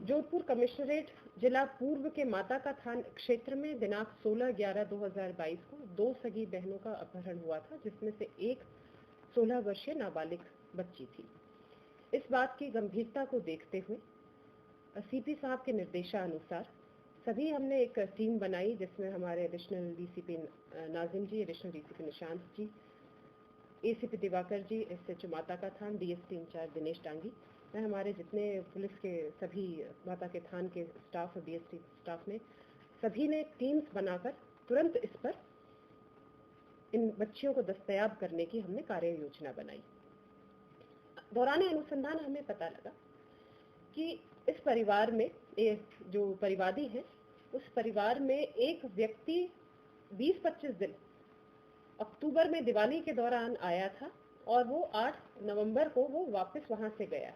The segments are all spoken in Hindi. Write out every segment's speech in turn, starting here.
जोधपुर कमिश्नरेट जिला पूर्व के माता का थान क्षेत्र में दिनांक 16/11/2022 को 2 सगी बहनों का अपहरण हुआ था, जिसमें से एक 16 वर्षीय नाबालिग बच्ची थी। इस बात की गंभीरता को देखते हुए सीपी साहब के निर्देशानुसार सभी हमने एक टीम बनाई, जिसमें हमारे एडिशनल डीसीपी नाजिम जी, एडिशनल डीसीपी निशांत जी, एसीपी दिवाकर जी, एसएचओ माता का थान, डीएसपी इंचार्ज दिनेश डांगी, मैं हमारे जितने पुलिस के सभी माता के थान के स्टाफ और बीएसटी स्टाफ ने सभी ने टीम्स बनाकर तुरंत इस पर इन बच्चियों को दस्तयाब करने की हमने कार्य योजना बनाई। दौरान अनुसंधान हमें पता लगा कि इस परिवार में जो परिवादी है, उस परिवार में एक व्यक्ति 20-25 दिन अक्टूबर में दिवाली के दौरान आया था और वो 8 नवंबर को वो वापस वहां से गया।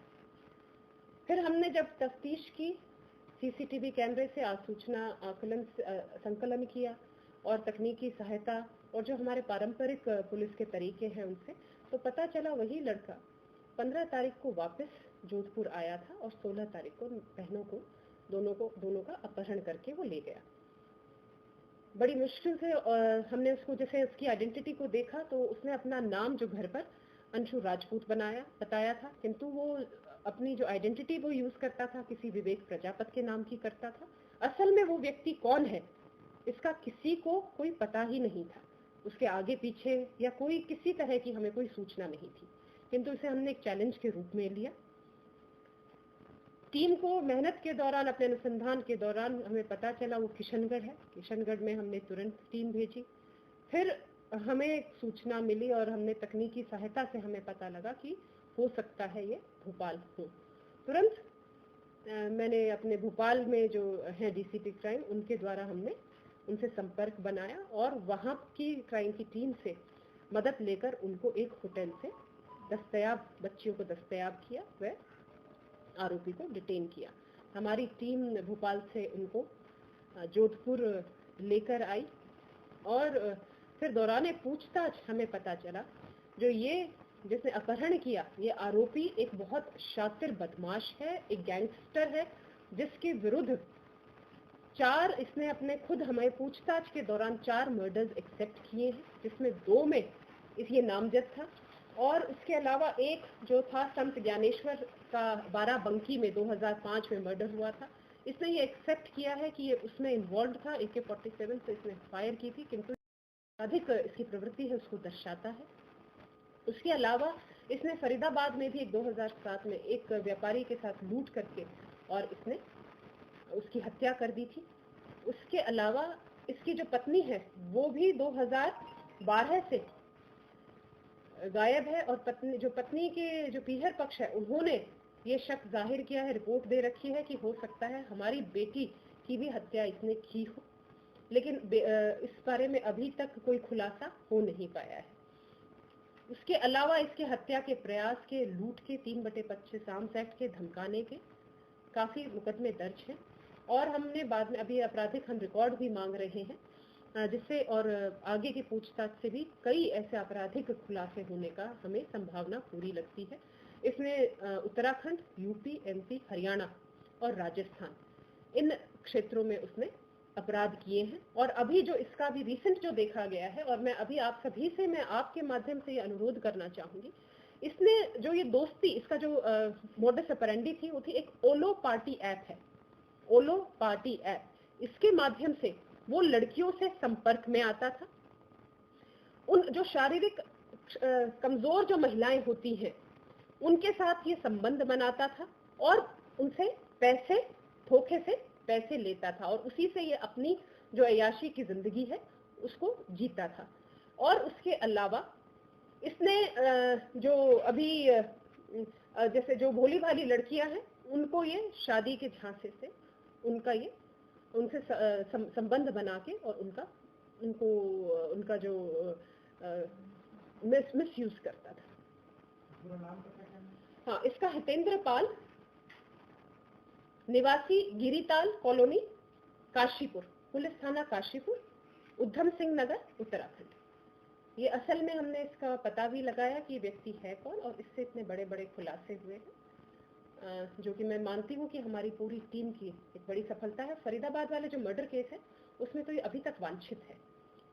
फिर हमने जब तफ्तीश की, सीसीटीवी कैमरे से सूचना संकलन किया और तकनीकी सहायता और जो हमारे पारंपरिक पुलिस के तरीके हैं उनसे, तो पता चला वही लड़का 15 तारीख को वापस जोधपुर आया था और 16 तारीख को बहनों को दोनों का अपहरण करके वो ले गया। बड़ी मुश्किल से हमने उसको, जैसे उसकी आइडेंटिटी को देखा तो उसने अपना नाम जो घर पर अंशु राजपूत बताया था, किंतु वो अपनी जो आइडेंटिटी वो यूज करता था किसी विवेक प्रजापत के नाम की करता था। असल में वो व्यक्ति कौन है इसका किसी को कोई पता ही नहीं था, उसके आगे पीछे या कोई किसी तरह की हमें कोई सूचना नहीं थी, किंतु इसे हमने एक चैलेंज के रूप में लिया। टीम को मेहनत के दौरान, अपने अनुसंधान के दौरान हमें पता चला वो किशनगढ़ है। किशनगढ़ में हमने तुरंत टीम भेजी। फिर हमें एक सूचना मिली और हमने तकनीकी सहायता से हमें पता लगा कि हो सकता है ये भोपाल हो। तुरंत मैंने अपने भोपाल में जो है डीसीपी क्राइम, उनके द्वारा हमने उनसे संपर्क बनाया और वहाँ की क्राइम की टीम से मदद लेकर उनको एक होटल से बच्चियों को दस्तयाब किया, वह आरोपी को डिटेन किया। हमारी टीम भोपाल से उनको जोधपुर लेकर आई और फिर दौरान पूछताछ हमें पता चला जो ये जिसने अपहरण किया, ये आरोपी एक बहुत शातिर बदमाश है, एक गैंगस्टर है, जिसके विरुद्ध इसने अपने खुद हमें पूछताछ के दौरान 4 मर्डर्स एक्सेप्ट किए हैं, जिसमें 2 में ये नामजद था और उसके अलावा एक जो था संत ज्ञानेश्वर का 12 बंकी में 2005 में मर्डर हुआ था, इसने ये एक्सेप्ट किया है कि ये उसमें इन्वॉल्व था। AK-47 से इसने फायर की थी, किंतु अधिक इसकी प्रवृत्ति है उसको दर्शाता है। उसके अलावा इसने फरीदाबाद में भी एक 2007 में एक व्यापारी के साथ लूट करके और इसने उसकी हत्या कर दी थी। उसके अलावा इसकी जो पत्नी है वो भी 2012 से गायब है और पत्नी के जो पीहर पक्ष है उन्होंने ये शक जाहिर किया है, रिपोर्ट दे रखी है कि हो सकता है हमारी बेटी की भी हत्या इसने की हो, लेकिन इस बारे में अभी तक कोई खुलासा हो नहीं पाया है। उसके अलावा इसके हत्या के प्रयास के, लूट के, 3/25 आर्म्स एक्ट के, धमकाने के काफी मुकदमे दर्ज हैं और हमने बाद में अभी आपराधिक हम रिकॉर्ड भी मांग रहे हैं, जिससे और आगे की पूछताछ से भी कई ऐसे आपराधिक खुलासे होने का हमें संभावना पूरी लगती है। इसमें उत्तराखंड, यूपी, एमपी, हरियाणा और राजस्थान इन क्षेत्रों में उसने अपराध किए हैं और अभी जो इसका भी रिसेंट जो देखा गया है, और मैं अभी आप सभी से मैं आपके माध्यम से ये अनुरोध करना चाहूंगी, इसने जो ये दोस्ती, इसका जो मोडस ऑपरेंडी थी वो थी एक ओलो पार्टी ऐप है, ओलो पार्टी ऐप। इसके माध्यम से वो लड़कियों से संपर्क में आता था, उन जो शारीरिक कमजोर जो महिलाएं होती हैं उनके साथ ये संबंध बनाता था और उनसे पैसे, धोखे से पैसे लेता था और उसी से ये अपनी जो अय्याशी की जिंदगी है उसको जीता था। और उसके अलावा इसने जो अभी जैसे जो भोली भाली लड़कियां हैं उनको ये शादी के झांसे से उनसे संबंध बना के और उनका जो मिस यूज करता था। हाँ, इसका हितेंद्र पाल, निवासी गिरीताल कॉलोनी, काशीपुर, पुलिस थाना काशीपुर, उधम सिंह नगर, उत्तराखंड। ये असल में हमने इसका पता भी लगाया कि व्यक्ति है कौन और इससे इतने बड़े बड़े खुलासे हुए हैं। जो कि मैं मानती हूँ कि हमारी पूरी टीम की एक बड़ी सफलता है। फरीदाबाद वाले जो मर्डर केस है उसमें तो ये अभी तक वांछित है,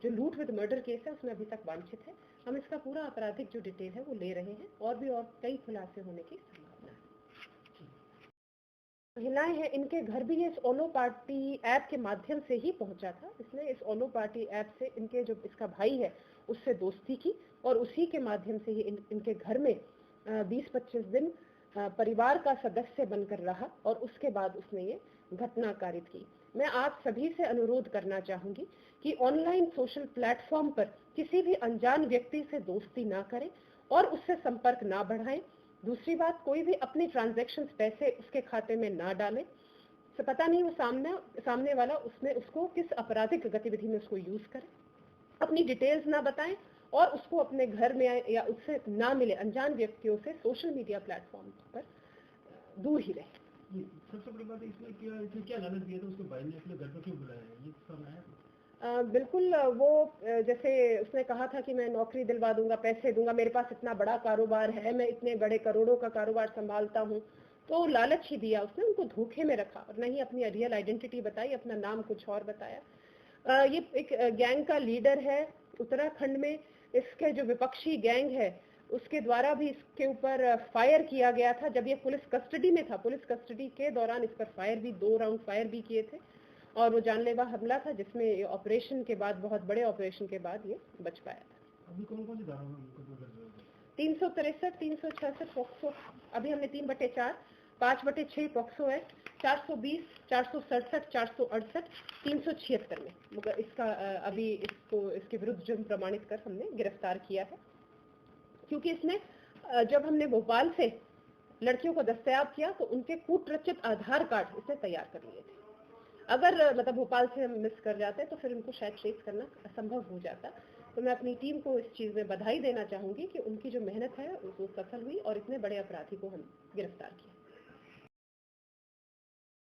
जो लूट विद मर्डर केस है उसमें अभी तक वांछित है। हम इसका पूरा आपराधिक जो डिटेल है वो ले रहे हैं और भी और कई खुलासे होने की संभावना है। महिलाएं हैं, इनके घर भी ये इस ओलो पार्टी ऐप के माध्यम से ही पहुंचा था। इसने इस ओलो पार्टी ऐप से इनके जो इसका भाई है उससे दोस्ती की और उसी के माध्यम से ही इनके घर में 20-25 दिन परिवार का सदस्य बनकर रहा और उसके बाद उसने ये घटना कारित की। मैं आप सभी से अनुरोध करना चाहूंगी कि ऑनलाइन सोशल प्लेटफॉर्म पर किसी भी अनजान व्यक्ति से दोस्ती ना करें और उससे संपर्क ना बढ़ाएं। दूसरी बात, कोई भी अपनी ट्रांजैक्शंस पैसे उसके खाते में ना डालें। तो पता नहीं वो सामने वाला उसको किस आपराधिक गतिविधि में उसको यूज करे। अपनी डिटेल्स ना बताएं और उसको अपने घर में या उससे ना मिले अनजान व्यक्तियों से सोशल मीडिया प्लेटफॉर्म पर दूर ही रहे। सबसे बड़ी बात इसमें क्या लालच दिया था उसके भाई ने, अपने घर पर क्यों बुलाया है, ये सब है? बिल्कुल, वो जैसे उसने कहा था कि मैं नौकरी दिलवा दूंगा, पैसे दूंगा, मेरे पास इतना बड़ा कारोबार है, मैं इतने बड़े करोड़ों का कारोबार संभालता हूँ, तो लालच ही दिया उसने। उनको धोखे में रखा और नहीं अपनी रियल आइडेंटिटी बताई, अपना नाम कुछ और बताया। ये एक गैंग का लीडर है उत्तराखंड में। इसके जो विपक्षी गैंग है उसके द्वारा भी इसके ऊपर फायर किया गया था जब ये पुलिस कस्टडी में था। पुलिस कस्टडी के दौरान इस पर फायर भी 2 राउंड फायर भी किए थे और वो जानलेवा हमला था जिसमें ऑपरेशन के बाद, बहुत बड़े ऑपरेशन के बाद ये बच पाया था। अभी कौन सी धारा 363, 366 पॉक्सो, अभी हमने 3/4, 5/6 पॉक्सो एक्ट, 420, 467, 468, 376 में मगर इसका अभी इसके विरुद्ध जुर्म प्रमाणित कर हमने गिरफ्तार किया है। क्योंकि इसने जब हमने भोपाल से लड़कियों को दस्तयाब किया तो उनके कूटरचित आधार कार्ड इसने तैयार कर लिए थे। अगर मतलब भोपाल से हम मिस कर जाते तो फिर उनको शायद ट्रेस करना असंभव हो जाता। तो मैं अपनी टीम को इस चीज में बधाई देना चाहूंगी कि उनकी जो मेहनत है वो सफल हुई और इतने बड़े अपराधी को हम गिरफ्तार किया।